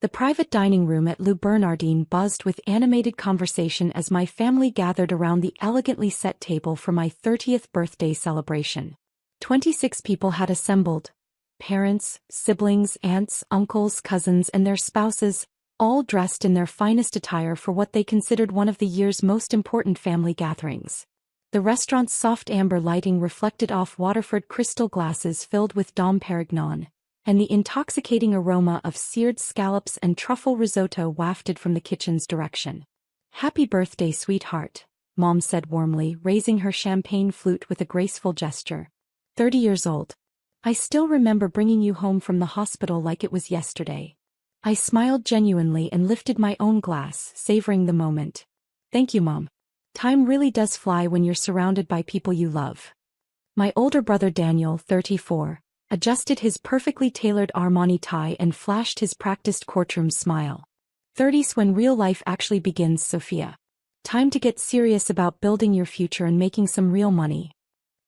The private dining room at Le Bernardin buzzed with animated conversation as my family gathered around the elegantly set table for my 30th birthday celebration. 26 people had assembled. Parents, siblings, aunts, uncles, cousins, and their spouses, all dressed in their finest attire for what they considered one of the year's most important family gatherings. The restaurant's soft amber lighting reflected off Waterford crystal glasses filled with Dom Perignon, and the intoxicating aroma of seared scallops and truffle risotto wafted from the kitchen's direction. "Happy birthday, sweetheart," Mom said warmly, raising her champagne flute with a graceful gesture. 30 years old. I still remember bringing you home from the hospital like it was yesterday. I smiled genuinely and lifted my own glass, savoring the moment. Thank you, Mom. Time really does fly when you're surrounded by people you love. My older brother Daniel, 34, adjusted his perfectly tailored Armani tie and flashed his practiced courtroom smile. 30's when real life actually begins, Sophia. Time to get serious about building your future and making some real money.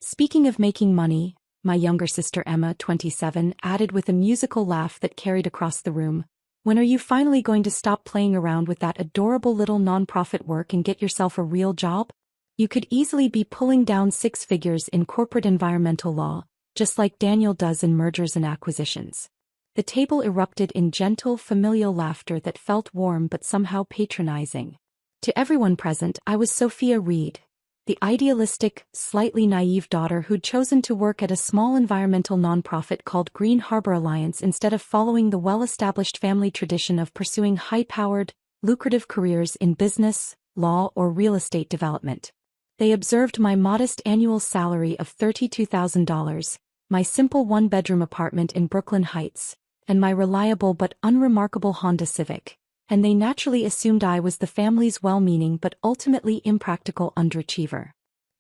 Speaking of making money, my younger sister Emma, 27, added with a musical laugh that carried across the room. When are you finally going to stop playing around with that adorable little nonprofit work and get yourself a real job? You could easily be pulling down 6 figures in corporate environmental law, just like Daniel does in mergers and acquisitions. The table erupted in gentle, familial laughter that felt warm but somehow patronizing. To everyone present, I was Sophia Reed, the idealistic, slightly naive daughter who'd chosen to work at a small environmental nonprofit called Green Harbor Alliance instead of following the well-established family tradition of pursuing high-powered, lucrative careers in business, law, or real estate development. They observed my modest annual salary of $32,000, my simple one-bedroom apartment in Brooklyn Heights, and my reliable but unremarkable Honda Civic, and they naturally assumed I was the family's well-meaning but ultimately impractical underachiever.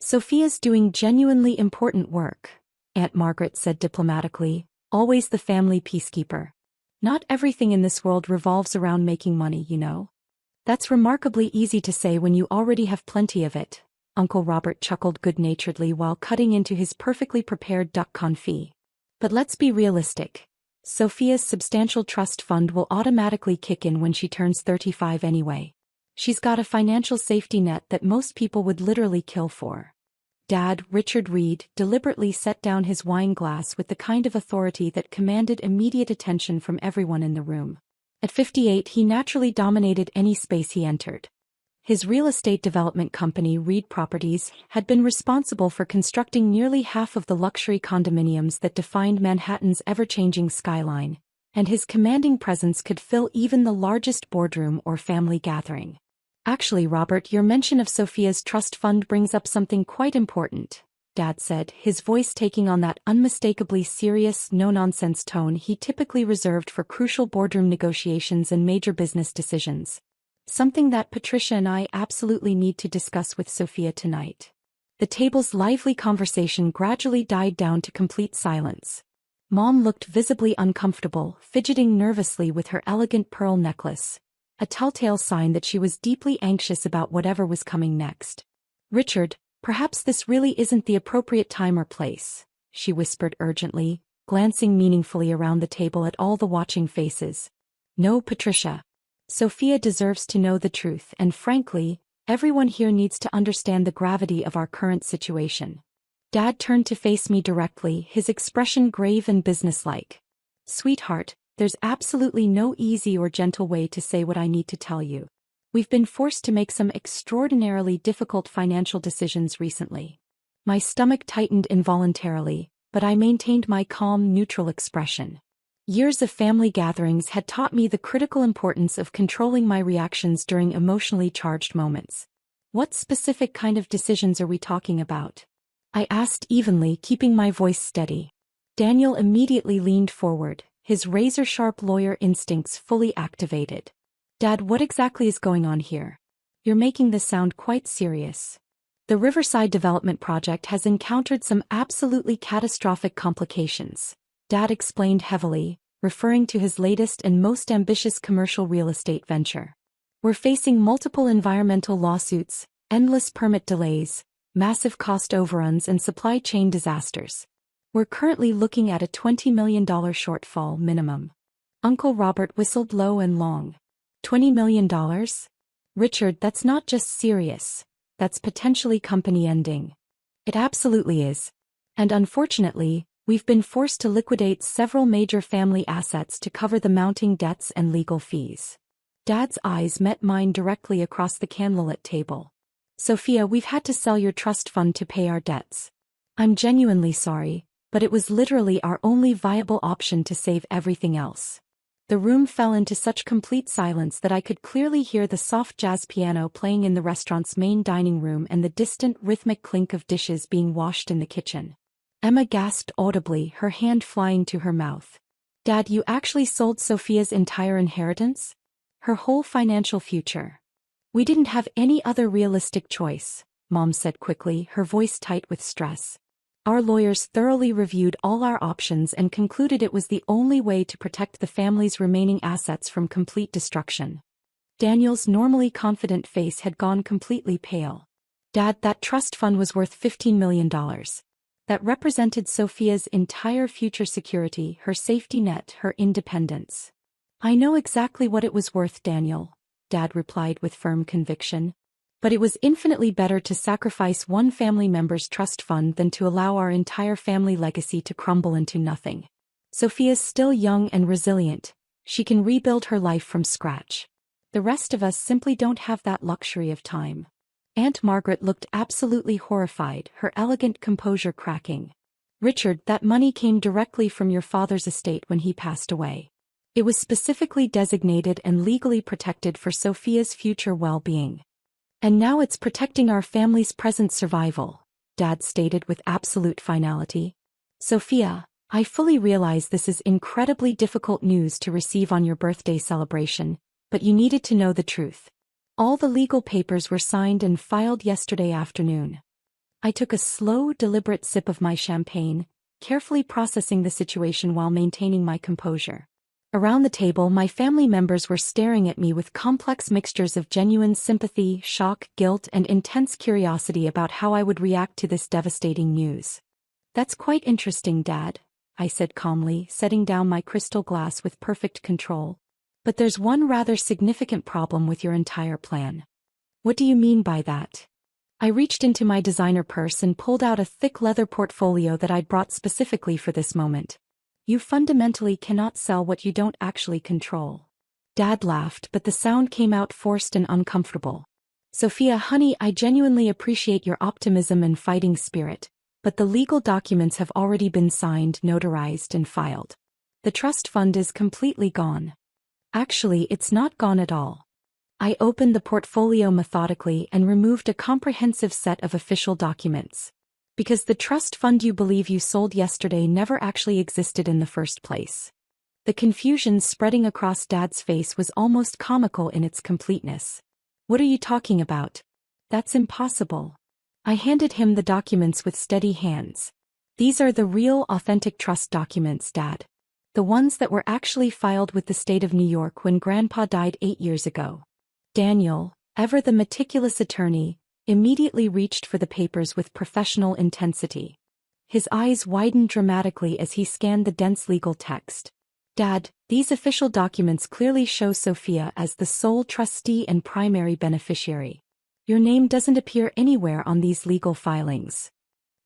Sophia's doing genuinely important work, Aunt Margaret said diplomatically, always the family peacekeeper. Not everything in this world revolves around making money, you know. That's remarkably easy to say when you already have plenty of it, Uncle Robert chuckled good-naturedly while cutting into his perfectly prepared duck confit. But let's be realistic. Sophia's substantial trust fund will automatically kick in when she turns 35 anyway. She's got a financial safety net that most people would literally kill for. Dad, Richard Reed, deliberately set down his wine glass with the kind of authority that commanded immediate attention from everyone in the room. At 58, he naturally dominated any space he entered. His real estate development company, Reed Properties, had been responsible for constructing nearly half of the luxury condominiums that defined Manhattan's ever-changing skyline, and his commanding presence could fill even the largest boardroom or family gathering. Actually, Robert, your mention of Sophia's trust fund brings up something quite important, Dad said, his voice taking on that unmistakably serious, no-nonsense tone he typically reserved for crucial boardroom negotiations and major business decisions. Something that Patricia and I absolutely need to discuss with Sophia tonight. The table's lively conversation gradually died down to complete silence. Mom looked visibly uncomfortable, fidgeting nervously with her elegant pearl necklace, a telltale sign that she was deeply anxious about whatever was coming next. Richard, perhaps this really isn't the appropriate time or place, she whispered urgently, glancing meaningfully around the table at all the watching faces. No, Patricia. Sophia deserves to know the truth, and frankly, everyone here needs to understand the gravity of our current situation. Dad turned to face me directly, his expression grave and businesslike. Sweetheart, there's absolutely no easy or gentle way to say what I need to tell you. We've been forced to make some extraordinarily difficult financial decisions recently. My stomach tightened involuntarily, but I maintained my calm, neutral expression. Years of family gatherings had taught me the critical importance of controlling my reactions during emotionally charged moments. What specific kind of decisions are we talking about? I asked evenly, keeping my voice steady. Daniel immediately leaned forward, his razor-sharp lawyer instincts fully activated. Dad, what exactly is going on here? You're making this sound quite serious. The Riverside Development Project has encountered some absolutely catastrophic complications, Dad explained heavily, referring to his latest and most ambitious commercial real estate venture. We're facing multiple environmental lawsuits, endless permit delays, massive cost overruns, and supply chain disasters. We're currently looking at a $20 million shortfall minimum. Uncle Robert whistled low and long. $20 million? Richard, that's not just serious. That's potentially company ending. It absolutely is. And unfortunately, we've been forced to liquidate several major family assets to cover the mounting debts and legal fees. Dad's eyes met mine directly across the candlelit table. Sophia, we've had to sell your trust fund to pay our debts. I'm genuinely sorry, but it was literally our only viable option to save everything else. The room fell into such complete silence that I could clearly hear the soft jazz piano playing in the restaurant's main dining room and the distant rhythmic clink of dishes being washed in the kitchen. Emma gasped audibly, her hand flying to her mouth. Dad, you actually sold Sophia's entire inheritance? Her whole financial future? We didn't have any other realistic choice, Mom said quickly, her voice tight with stress. Our lawyers thoroughly reviewed all our options and concluded it was the only way to protect the family's remaining assets from complete destruction. Daniel's normally confident face had gone completely pale. Dad, that trust fund was worth $15 million. That represented Sophia's entire future security, her safety net, her independence. I know exactly what it was worth, Daniel, Dad replied with firm conviction. But it was infinitely better to sacrifice one family member's trust fund than to allow our entire family legacy to crumble into nothing. Sophia's still young and resilient. She can rebuild her life from scratch. The rest of us simply don't have that luxury of time. Aunt Margaret looked absolutely horrified, her elegant composure cracking. Richard, that money came directly from your father's estate when he passed away. It was specifically designated and legally protected for Sophia's future well-being. And now it's protecting our family's present survival, Dad stated with absolute finality. Sophia, I fully realize this is incredibly difficult news to receive on your birthday celebration, but you needed to know the truth. All the legal papers were signed and filed yesterday afternoon. I took a slow, deliberate sip of my champagne, carefully processing the situation while maintaining my composure. Around the table, my family members were staring at me with complex mixtures of genuine sympathy, shock, guilt, and intense curiosity about how I would react to this devastating news. That's quite interesting, Dad, I said calmly, setting down my crystal glass with perfect control. But there's one rather significant problem with your entire plan. What do you mean by that? I reached into my designer purse and pulled out a thick leather portfolio that I'd brought specifically for this moment. You fundamentally cannot sell what you don't actually control. Dad laughed, but the sound came out forced and uncomfortable. Sophia, honey, I genuinely appreciate your optimism and fighting spirit, but the legal documents have already been signed, notarized, and filed. The trust fund is completely gone. Actually, it's not gone at all. I opened the portfolio methodically and removed a comprehensive set of official documents. Because the trust fund you believe you sold yesterday never actually existed in the first place. The confusion spreading across Dad's face was almost comical in its completeness. What are you talking about? That's impossible. I handed him the documents with steady hands. These are the real, authentic trust documents, Dad. The ones that were actually filed with the state of New York when Grandpa died 8 years ago. Daniel, ever the meticulous attorney, immediately reached for the papers with professional intensity. His eyes widened dramatically as he scanned the dense legal text. Dad, these official documents clearly show Sophia as the sole trustee and primary beneficiary. Your name doesn't appear anywhere on these legal filings.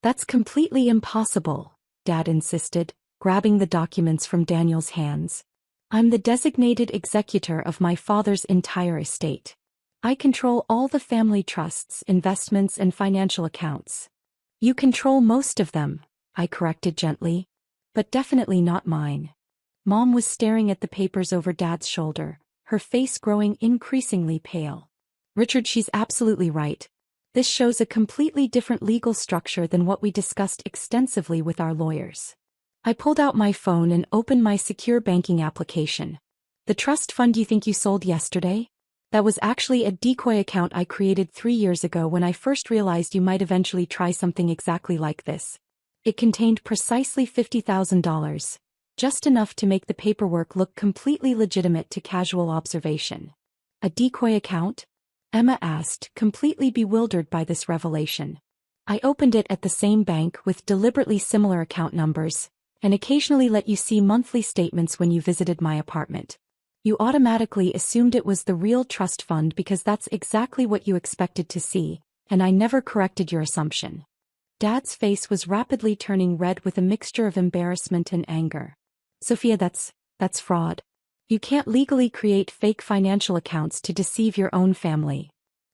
That's completely impossible, Dad insisted, grabbing the documents from Daniel's hands. I'm the designated executor of my father's entire estate. I control all the family trusts, investments, and financial accounts. You control most of them, I corrected gently. But definitely not mine. Mom was staring at the papers over Dad's shoulder, her face growing increasingly pale. Richard, she's absolutely right. This shows a completely different legal structure than what we discussed extensively with our lawyers. I pulled out my phone and opened my secure banking application. The trust fund you think you sold yesterday? That was actually a decoy account I created 3 years ago when I first realized you might eventually try something exactly like this. It contained precisely $50,000, just enough to make the paperwork look completely legitimate to casual observation. A decoy account? Emma asked, completely bewildered by this revelation. I opened it at the same bank with deliberately similar account numbers, and occasionally let you see monthly statements when you visited my apartment. You automatically assumed it was the real trust fund because that's exactly what you expected to see, and I never corrected your assumption. Dad's face was rapidly turning red with a mixture of embarrassment and anger. Sophia, that's fraud. You can't legally create fake financial accounts to deceive your own family.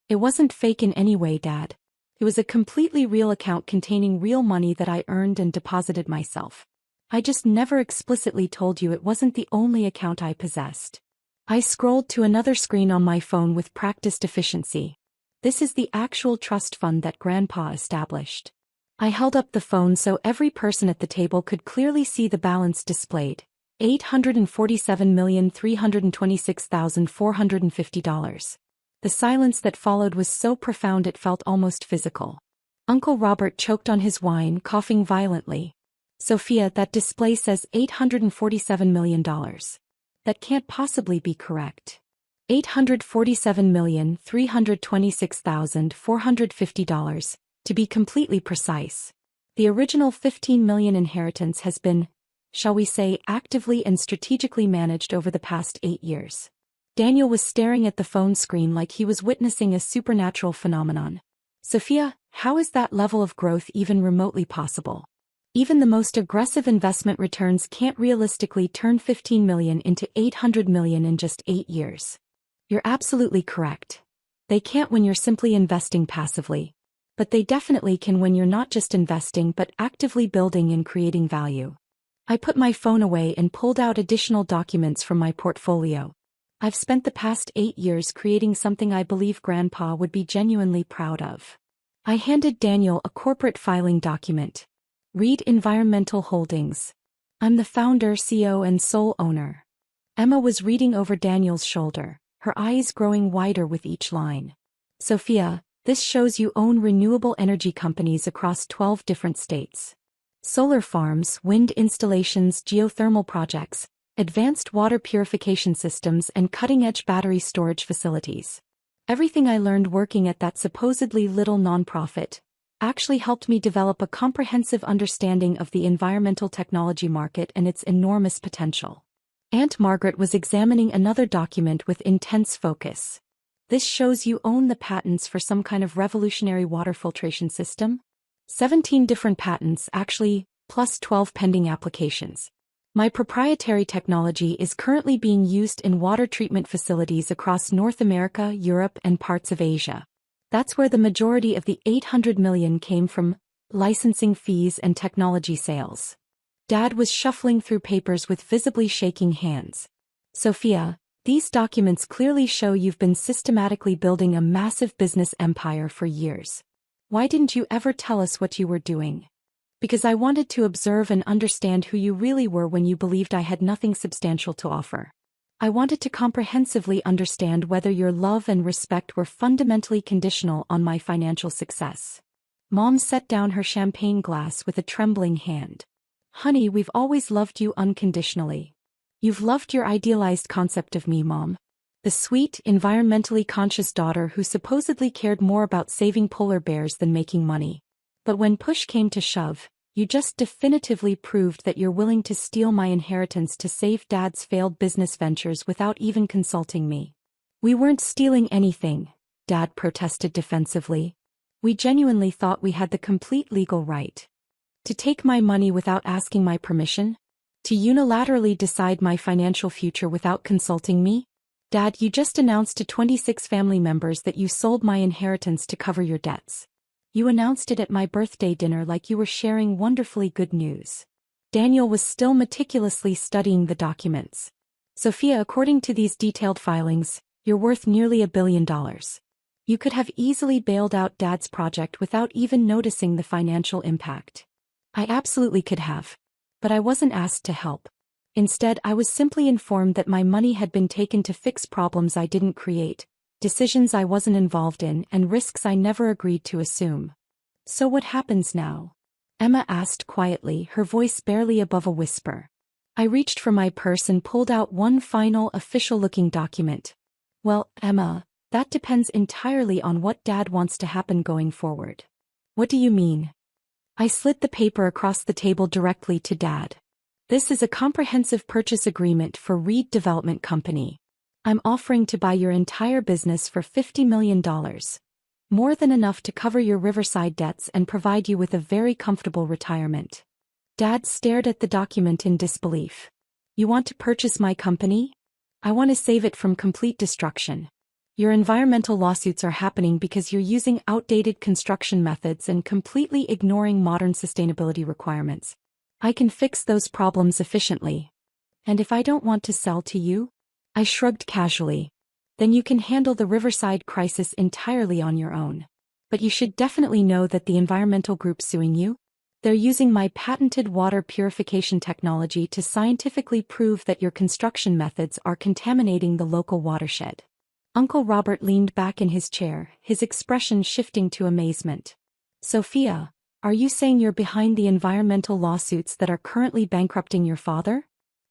It wasn't fake in any way, Dad. It was a completely real account containing real money that I earned and deposited myself. I just never explicitly told you it wasn't the only account I possessed. I scrolled to another screen on my phone with practiced efficiency. This is the actual trust fund that Grandpa established. I held up the phone so every person at the table could clearly see the balance displayed. $847,326,450. The silence that followed was so profound it felt almost physical. Uncle Robert choked on his wine, coughing violently. Sophia, that display says $847 million. That can't possibly be correct. $847,326,450, to be completely precise. The original $15 million inheritance has been, shall we say, actively and strategically managed over the past 8 years. Daniel was staring at the phone screen like he was witnessing a supernatural phenomenon. Sophia, how is that level of growth even remotely possible? Even the most aggressive investment returns can't realistically turn $15 million into $800 million in just 8 years. You're absolutely correct. They can't when you're simply investing passively. But they definitely can when you're not just investing but actively building and creating value. I put my phone away and pulled out additional documents from my portfolio. I've spent the past 8 years creating something I believe Grandpa would be genuinely proud of. I handed Daniel a corporate filing document. Read Environmental Holdings. I'm the founder, CEO, and sole owner. Emma was reading over Daniel's shoulder, her eyes growing wider with each line. Sophia, this shows you own renewable energy companies across 12 different states. Solar farms, wind installations, geothermal projects, advanced water purification systems, and cutting-edge battery storage facilities. Everything I learned working at that supposedly little nonprofit actually helped me develop a comprehensive understanding of the environmental technology market and its enormous potential. Aunt Margaret was examining another document with intense focus. This shows you own the patents for some kind of revolutionary water filtration system? 17 different patents, actually, plus 12 pending applications. My proprietary technology is currently being used in water treatment facilities across North America, Europe, and parts of Asia. That's where the majority of the $800 million came from, licensing fees and technology sales. Dad was shuffling through papers with visibly shaking hands. Sophia, these documents clearly show you've been systematically building a massive business empire for years. Why didn't you ever tell us what you were doing? Because I wanted to observe and understand who you really were when you believed I had nothing substantial to offer. I wanted to comprehensively understand whether your love and respect were fundamentally conditional on my financial success. Mom set down her champagne glass with a trembling hand. Honey, we've always loved you unconditionally. You've loved your idealized concept of me, Mom. The sweet, environmentally conscious daughter who supposedly cared more about saving polar bears than making money. But when push came to shove, you just definitively proved that you're willing to steal my inheritance to save Dad's failed business ventures without even consulting me. We weren't stealing anything, Dad protested defensively. We genuinely thought we had the complete legal right to take my money without asking my permission, to unilaterally decide my financial future without consulting me. Dad, you just announced to 26 family members that you sold my inheritance to cover your debts. You announced it at my birthday dinner like you were sharing wonderfully good news. Daniel was still meticulously studying the documents. Sophia, according to these detailed filings, you're worth nearly $1 billion. You could have easily bailed out Dad's project without even noticing the financial impact. I absolutely could have. But I wasn't asked to help. Instead, I was simply informed that my money had been taken to fix problems I didn't create, decisions I wasn't involved in, and risks I never agreed to assume. So what happens now? Emma asked quietly, her voice barely above a whisper. I reached for my purse and pulled out one final official-looking document. Well, Emma, that depends entirely on what Dad wants to happen going forward. What do you mean? I slid the paper across the table directly to Dad. This is a comprehensive purchase agreement for Reed Development Company. I'm offering to buy your entire business for $50 million. More than enough to cover your Riverside debts and provide you with a very comfortable retirement. Dad stared at the document in disbelief. You want to purchase my company? I want to save it from complete destruction. Your environmental lawsuits are happening because you're using outdated construction methods and completely ignoring modern sustainability requirements. I can fix those problems efficiently. And if I don't want to sell to you? I shrugged casually. Then you can handle the Riverside crisis entirely on your own. But you should definitely know that the environmental group suing you? They're using my patented water purification technology to scientifically prove that your construction methods are contaminating the local watershed. Uncle Robert leaned back in his chair, his expression shifting to amazement. Sophia, are you saying you're behind the environmental lawsuits that are currently bankrupting your father?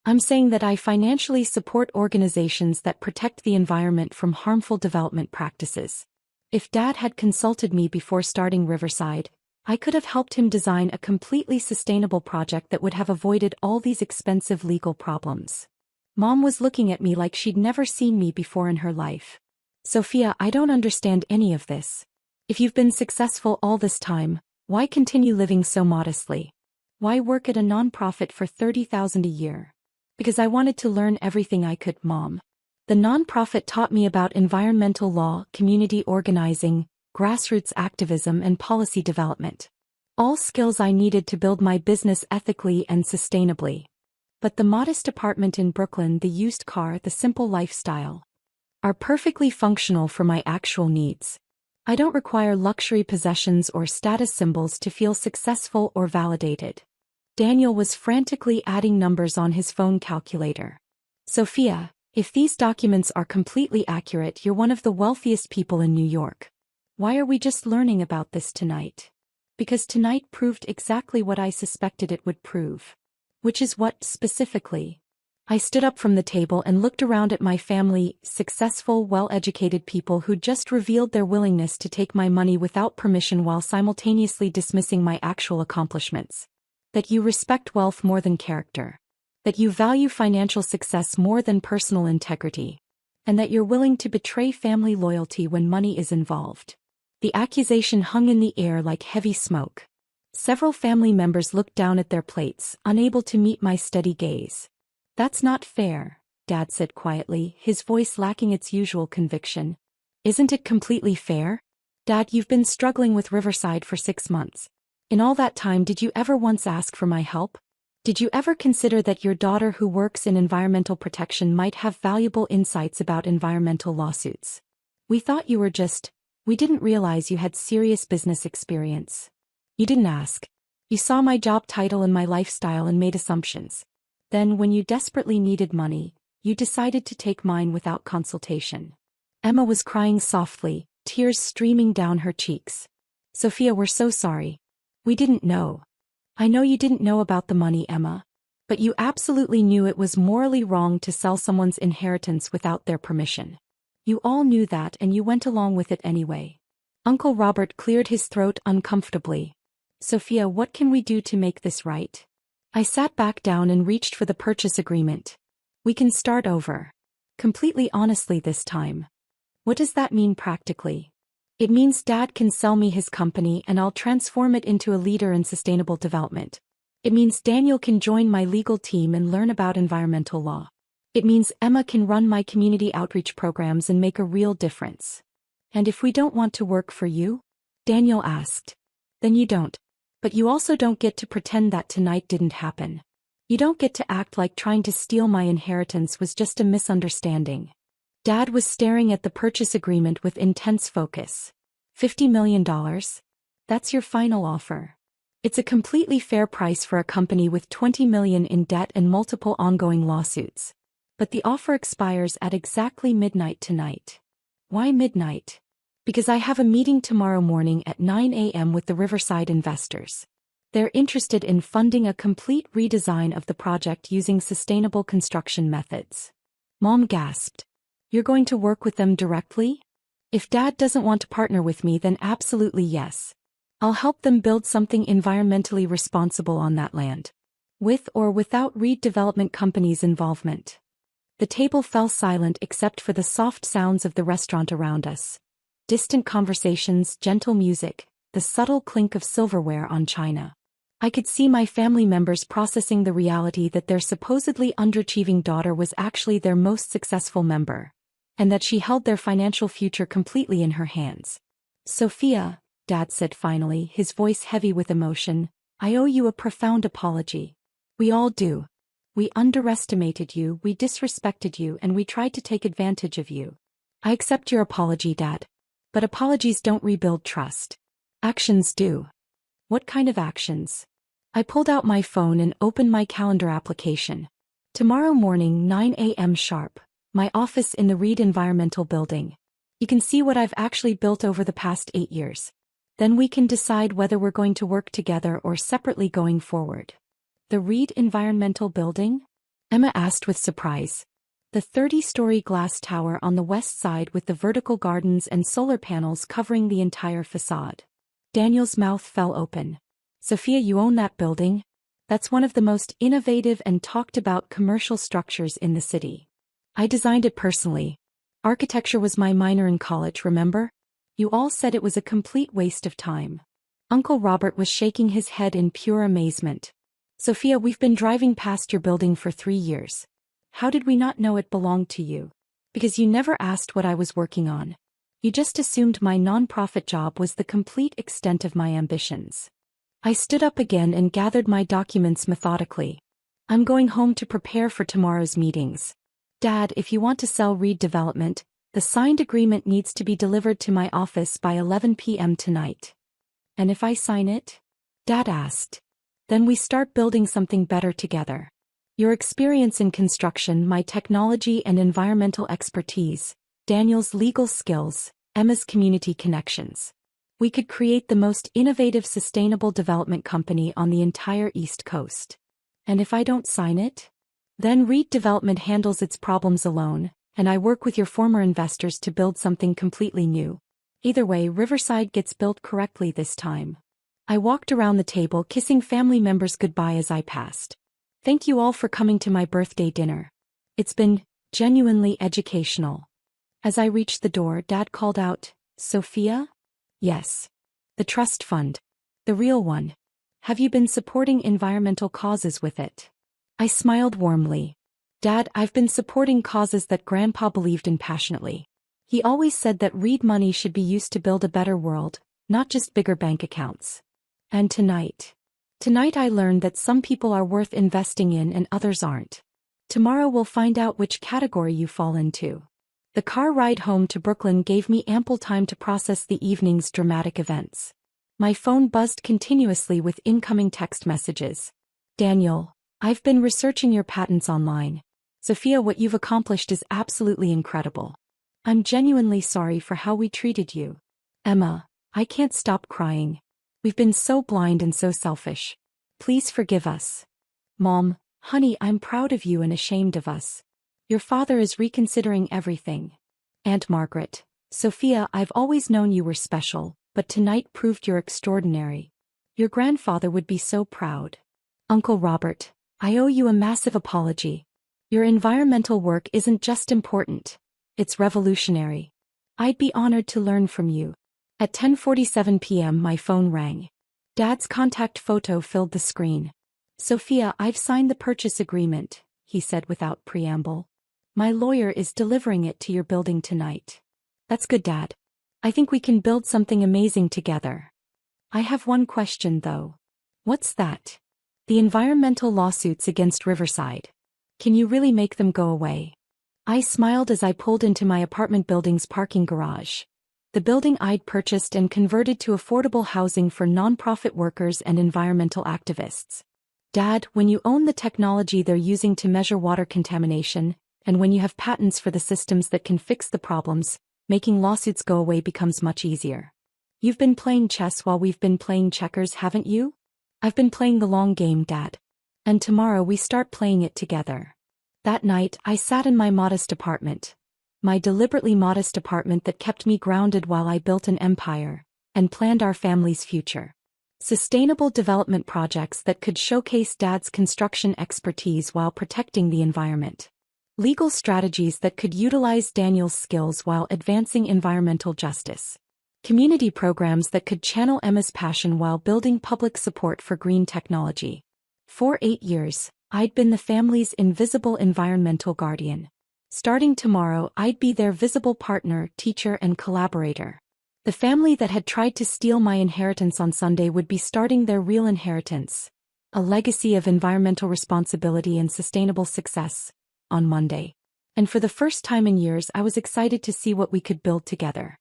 I'm saying that I financially support organizations that protect the environment from harmful development practices. If Dad had consulted me before starting Riverside, I could have helped him design a completely sustainable project that would have avoided all these expensive legal problems. Mom was looking at me like she'd never seen me before in her life. Sophia, I don't understand any of this. If you've been successful all this time, why continue living so modestly? Why work at a nonprofit for $30,000 a year? Because I wanted to learn everything I could, Mom. The nonprofit taught me about environmental law, community organizing, grassroots activism and policy development. All skills I needed to build my business ethically and sustainably. But the modest apartment in Brooklyn, the used car, the simple lifestyle are perfectly functional for my actual needs. I don't require luxury possessions or status symbols to feel successful or validated. Daniel was frantically adding numbers on his phone calculator. Sophia, if these documents are completely accurate, you're one of the wealthiest people in New York. Why are we just learning about this tonight? Because tonight proved exactly what I suspected it would prove. Which is what, specifically? I stood up from the table and looked around at my family, successful, well-educated people who just revealed their willingness to take my money without permission while simultaneously dismissing my actual accomplishments. That you respect wealth more than character. That you value financial success more than personal integrity. And that you're willing to betray family loyalty when money is involved. The accusation hung in the air like heavy smoke. Several family members looked down at their plates, unable to meet my steady gaze. That's not fair, Dad said quietly, his voice lacking its usual conviction. Isn't it completely fair? Dad, you've been struggling with Riverside for 6 months. In all that time, did you ever once ask for my help? Did you ever consider that your daughter who works in environmental protection might have valuable insights about environmental lawsuits? We thought you were we didn't realize you had serious business experience. You didn't ask. You saw my job title and my lifestyle and made assumptions. Then, when you desperately needed money, you decided to take mine without consultation. Emma was crying softly, tears streaming down her cheeks. Sophia, we're so sorry. We didn't know. I know you didn't know about the money, Emma. But you absolutely knew it was morally wrong to sell someone's inheritance without their permission. You all knew that and you went along with it anyway. Uncle Robert cleared his throat uncomfortably. Sophia, what can we do to make this right? I sat back down and reached for the purchase agreement. We can start over. Completely honestly this time. What does that mean practically? It means Dad can sell me his company and I'll transform it into a leader in sustainable development. It means Daniel can join my legal team and learn about environmental law. It means Emma can run my community outreach programs and make a real difference. And if we don't want to work for you? Daniel asked. Then you don't. But you also don't get to pretend that tonight didn't happen. You don't get to act like trying to steal my inheritance was just a misunderstanding. Dad was staring at the purchase agreement with intense focus. $50 million? That's your final offer. It's a completely fair price for a company with $20 million in debt and multiple ongoing lawsuits. But the offer expires at exactly midnight tonight. Why midnight? Because I have a meeting tomorrow morning at 9 a.m. with the Riverside investors. They're interested in funding a complete redesign of the project using sustainable construction methods. Mom gasped. You're going to work with them directly? If Dad doesn't want to partner with me, then absolutely yes. I'll help them build something environmentally responsible on that land. with or without Reed Development Company's involvement. The table fell silent except for the soft sounds of the restaurant around us. Distant conversations, gentle music, the subtle clink of silverware on china. I could see my family members processing the reality that their supposedly underachieving daughter was actually their most successful member, and that she held their financial future completely in her hands. "Sophia," Dad said finally, his voice heavy with emotion, "I owe you a profound apology. We all do. We underestimated you, we disrespected you, and we tried to take advantage of you. I accept your apology, Dad. But apologies don't rebuild trust. Actions do." "What kind of actions?" I pulled out my phone and opened my calendar application. "Tomorrow morning, 9 a.m. sharp, my office in the Reed Environmental Building. You can see what I've actually built over the past 8 years. Then we can decide whether we're going to work together or separately going forward." "The Reed Environmental Building?" Emma asked with surprise. "The 30-story glass tower on the west side with the vertical gardens and solar panels covering the entire facade." Daniel's mouth fell open. "Sophia, you own that building? That's one of the most innovative and talked-about commercial structures in the city. I designed it personally. Architecture was my minor in college, remember? You all said it was a complete waste of time." Uncle Robert was shaking his head in pure amazement. "Sophia, we've been driving past your building for 3 years. How did we not know it belonged to you? Because you never asked what I was working on. You just assumed my nonprofit job was the complete extent of my ambitions." I stood up again and gathered my documents methodically. "I'm going home to prepare for tomorrow's meetings. Dad, if you want to sell Reed Development, the signed agreement needs to be delivered to my office by 11 p.m. tonight." "And if I sign it?" Dad asked. "Then we start building something better together. Your experience in construction, my technology and environmental expertise, Daniel's legal skills, Emma's community connections. We could create the most innovative sustainable development company on the entire East Coast. And if I don't sign it? Then Reed Development handles its problems alone, and I work with your former investors to build something completely new. Either way, Riverside gets built correctly this time." I walked around the table kissing family members goodbye as I passed. "Thank you all for coming to my birthday dinner. It's been genuinely educational." As I reached the door, Dad called out, "Sophia?" "Yes. The trust fund. The real one. Have you been supporting environmental causes with it?" I smiled warmly. "Dad, I've been supporting causes that Grandpa believed in passionately. He always said that Reed money should be used to build a better world, not just bigger bank accounts. And tonight I learned that some people are worth investing in and others aren't. Tomorrow we'll find out which category you fall into." The car ride home to Brooklyn gave me ample time to process the evening's dramatic events. My phone buzzed continuously with incoming text messages. "Daniel, I've been researching your patents online. Sophia, what you've accomplished is absolutely incredible. I'm genuinely sorry for how we treated you. Emma, I can't stop crying. We've been so blind and so selfish. Please forgive us. Mom, honey, I'm proud of you and ashamed of us. Your father is reconsidering everything. Aunt Margaret, Sophia, I've always known you were special, but tonight proved you're extraordinary. Your grandfather would be so proud. Uncle Robert, I owe you a massive apology. Your environmental work isn't just important, it's revolutionary. I'd be honored to learn from you." At 10:47 p.m. my phone rang. Dad's contact photo filled the screen. "Sophia, I've signed the purchase agreement," he said without preamble. "My lawyer is delivering it to your building tonight." "That's good, Dad. I think we can build something amazing together. I have one question though." "What's that?" "The environmental lawsuits against Riverside. Can you really make them go away?" I smiled as I pulled into my apartment building's parking garage. The building I'd purchased and converted to affordable housing for nonprofit workers and environmental activists. "Dad, when you own the technology they're using to measure water contamination, and when you have patents for the systems that can fix the problems, making lawsuits go away becomes much easier. You've been playing chess while we've been playing checkers, haven't you?" "I've been playing the long game, Dad. And tomorrow we start playing it together." That night, I sat in my modest apartment. My deliberately modest apartment that kept me grounded while I built an empire and planned our family's future. Sustainable development projects that could showcase Dad's construction expertise while protecting the environment. Legal strategies that could utilize Daniel's skills while advancing environmental justice. Community programs that could channel Emma's passion while building public support for green technology. For 8 years, I'd been the family's invisible environmental guardian. Starting tomorrow, I'd be their visible partner, teacher, and collaborator. The family that had tried to steal my inheritance on Sunday would be starting their real inheritance, a legacy of environmental responsibility and sustainable success, on Monday. And for the first time in years, I was excited to see what we could build together.